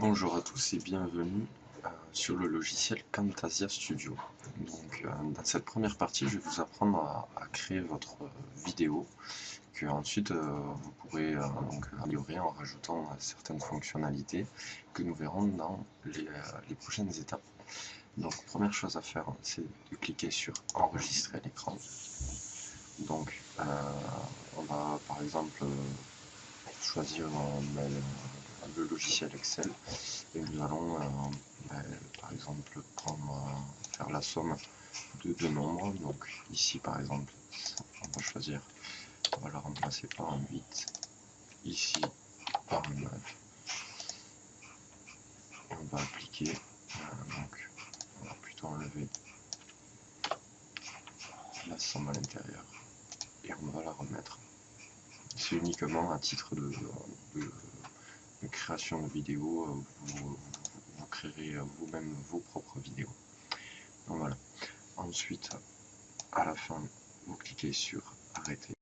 Bonjour à tous et bienvenue sur le logiciel Camtasia Studio. Donc, dans cette première partie, je vais vous apprendre à créer votre vidéo que ensuite vous pourrez donc améliorer en rajoutant certaines fonctionnalités que nous verrons dans les prochaines étapes. Donc, première chose à faire, c'est de cliquer sur enregistrer l'écran. Donc, on va par exemple choisir le logiciel Excel et nous allons par exemple faire la somme de deux nombres. Donc ici par exemple on va choisir, on va la remplacer par un 8, ici par un 9 et on va appliquer, donc on va plutôt enlever la somme à l'intérieur et on va la remettre. C'est uniquement à titre de création de vidéo, vous créerez vous-même vos propres vidéos. Donc voilà. Ensuite, à la fin, vous cliquez sur arrêter.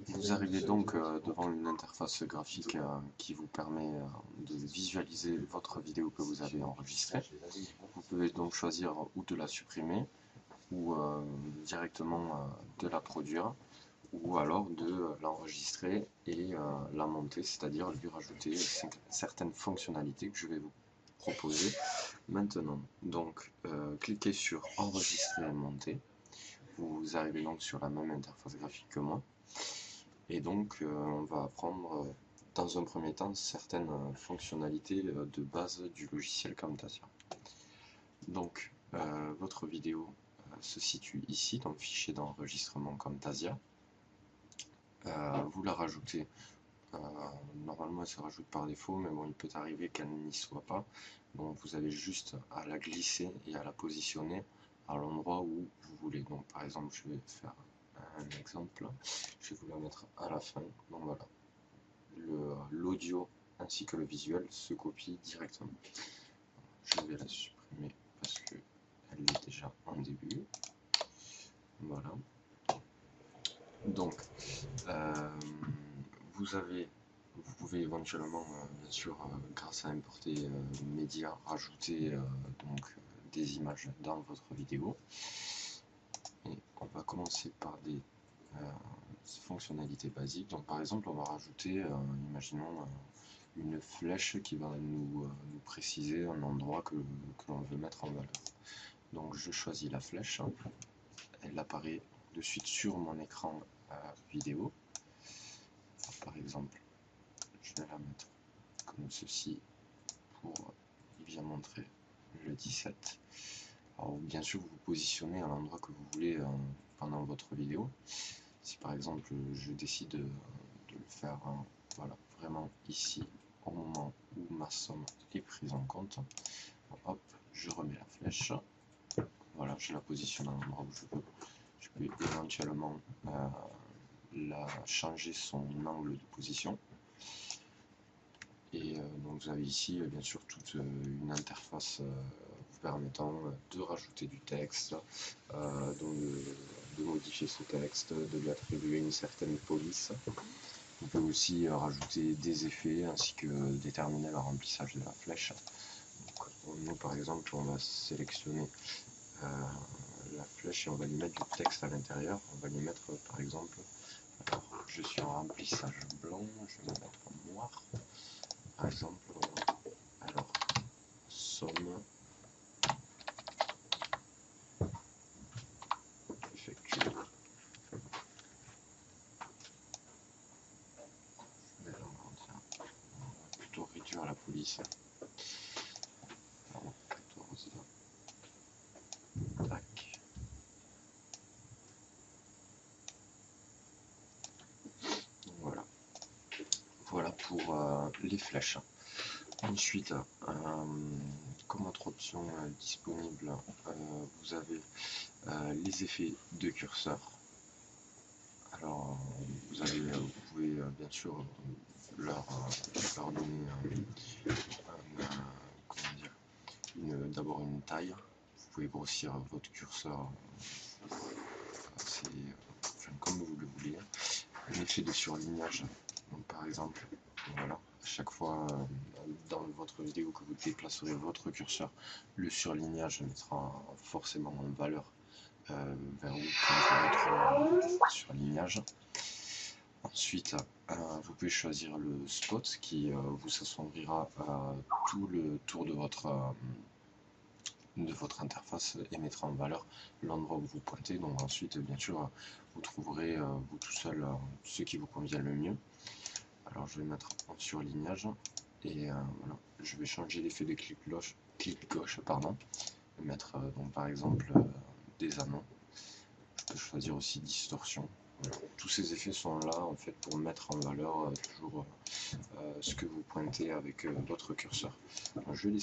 Vous arrivez donc devant une interface graphique qui vous permet de visualiser votre vidéo que vous avez enregistrée. Vous pouvez donc choisir ou de la supprimer ou directement de la produire, ou alors de l'enregistrer et la monter, c'est-à-dire lui rajouter certaines fonctionnalités que je vais vous proposer maintenant. Donc cliquez sur enregistrer et monter. Vous arrivez donc sur la même interface graphique que moi. Et donc on va apprendre dans un premier temps certaines fonctionnalités de base du logiciel Camtasia. Donc votre vidéo se situe ici dans le fichier d'enregistrement Camtasia. Vous la rajoutez, normalement elle se rajoute par défaut, mais bon, il peut arriver qu'elle n'y soit pas. Donc vous avez juste à la glisser et à la positionner à l'endroit où vous voulez. Donc par exemple, je vais faire un exemple, je vais vous la mettre à la fin. Donc voilà, l'audio ainsi que le visuel se copient directement. Je vais la supprimer parce qu'elle est déjà en début. Voilà. Donc, vous pouvez éventuellement, bien sûr, grâce à importer médias, rajouter donc des images dans votre vidéo. Et on va commencer par des fonctionnalités basiques. Donc, par exemple, on va rajouter, imaginons, une flèche qui va nous préciser un endroit que l'on veut mettre en valeur. Donc, je choisis la flèche. Elle apparaît de suite sur mon écran vidéo. Par exemple, je vais la mettre comme ceci pour bien montrer le 17. Alors bien sûr, vous positionnez à l'endroit que vous voulez pendant votre vidéo. Si par exemple je décide de le faire voilà, vraiment ici au moment où ma somme est prise en compte, hop, je remets la flèche. Voilà, je la positionne à l'endroit où je veux. Je peux éventuellement changer son angle de position. Et donc vous avez ici bien sûr toute une interface vous permettant de rajouter du texte, de modifier ce texte, de lui attribuer une certaine police. Vous pouvez aussi rajouter des effets ainsi que déterminer le remplissage de la flèche. Donc, nous par exemple on va sélectionner la flèche et on va lui mettre du texte à l'intérieur. On va lui mettre par exemple, alors je suis en remplissage blanc, je vais le mettre en noir. Par exemple, alors, somme effectuée. On va plutôt réduire la police. Alors, 14. Tac. Voilà. Voilà pour les flèches. Ensuite, comme autre option disponible, vous avez les effets de curseur. Alors, vous pouvez bien sûr leur donner d'abord une taille. vous pouvez grossir votre curseur comme vous le voulez. L'effet de surlignage, donc par exemple, voilà, à chaque fois dans votre vidéo que vous déplacerez votre curseur, le surlignage mettra forcément en valeur vers où pointe votre surlignage. Ensuite, vous pouvez choisir le spot qui vous assombrira tout le tour de votre interface et mettra en valeur l'endroit où vous pointez. Donc ensuite, bien sûr, vous trouverez vous tout seul ce qui vous convient le mieux. Alors je vais mettre en surlignage et voilà, je vais changer l'effet de clic gauche, pardon, mettre donc par exemple des anneaux. Je peux choisir aussi distorsion. Voilà. Tous ces effets sont là en fait pour mettre en valeur toujours ce que vous pointez avec votre curseur. Donc, je vais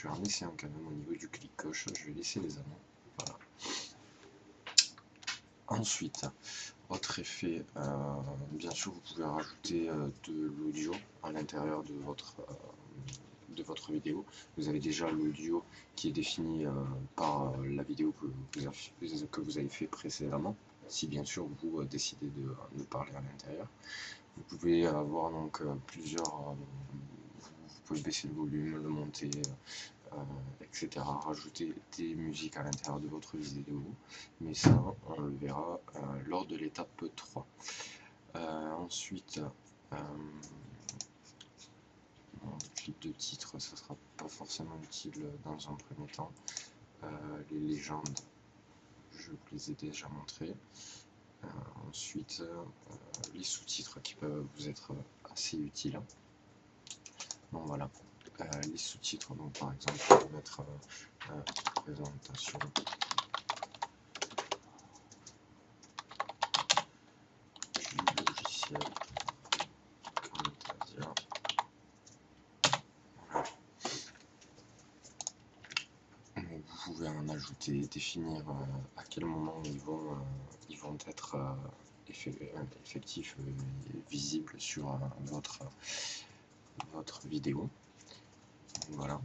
en laisser un quand même au niveau du clic gauche, je vais laisser les anneaux. Voilà. Ensuite, autre effet, bien sûr vous pouvez rajouter de l'audio à l'intérieur de votre vidéo. Vous avez déjà l'audio qui est défini par la vidéo que vous avez fait précédemment, si bien sûr vous décidez de parler à l'intérieur. Vous pouvez avoir donc plusieurs, vous pouvez baisser le volume, le monter, etc. Rajouter des musiques à l'intérieur de votre vidéo, mais ça on le verra lors de l'étape 3. Ensuite, les clips de titre, ça sera pas forcément utile dans un premier temps. Les légendes, je vous les ai déjà montrées. Ensuite, les sous-titres qui peuvent vous être assez utiles. Donc voilà, les sous-titres, donc par exemple, je vais mettre présentation du logiciel Camtasia. Vous pouvez en ajouter, définir à quel moment ils vont être effectifs et visibles sur votre vidéo. Donc voilà,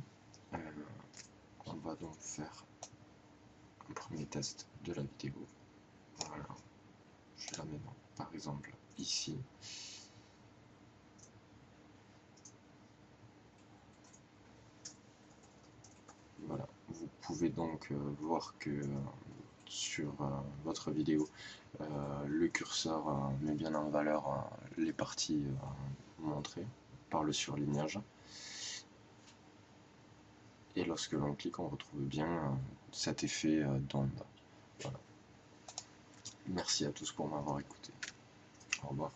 on va donc faire un premier test de la vidéo. Voilà, je la mets par exemple ici. Voilà, vous pouvez donc voir que sur votre vidéo, le curseur met bien en valeur les parties montrées par le surlignage. Et lorsque l'on clique, on retrouve bien cet effet d'onde. Voilà. Merci à tous pour m'avoir écouté. Au revoir.